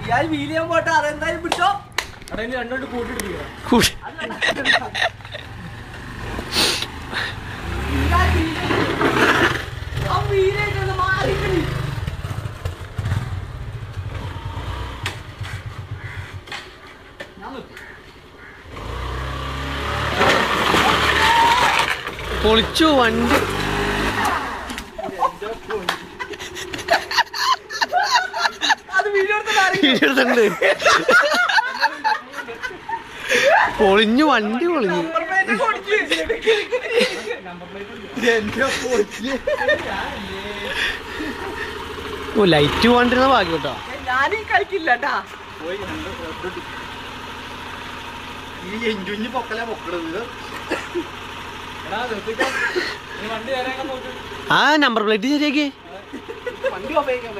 ഞാൻ വീൽ ചെയ്യാൻ പോട്ടെ അതെന്തായാലും പിടിച്ചോ അവിടെ രണ്ടോട്ട് കൂട്ടിട്ടിരിക്കുക പൊളിച്ചു വണ്ടി എടുത്തുണ്ട് പൊളിഞ്ഞു വണ്ടി പൊളിഞ്ഞു ഓ ലൈറ്റ് പോകാണ്ടിരുന്ന ഭാഗ്യം കേട്ടോ ഞാനീ കളിക്കില്ലട്ടാ ആ നമ്പർ പ്ലേറ്റ് ശരിയാക്കി വണ്ടി ഉപയോഗിക്കാൻ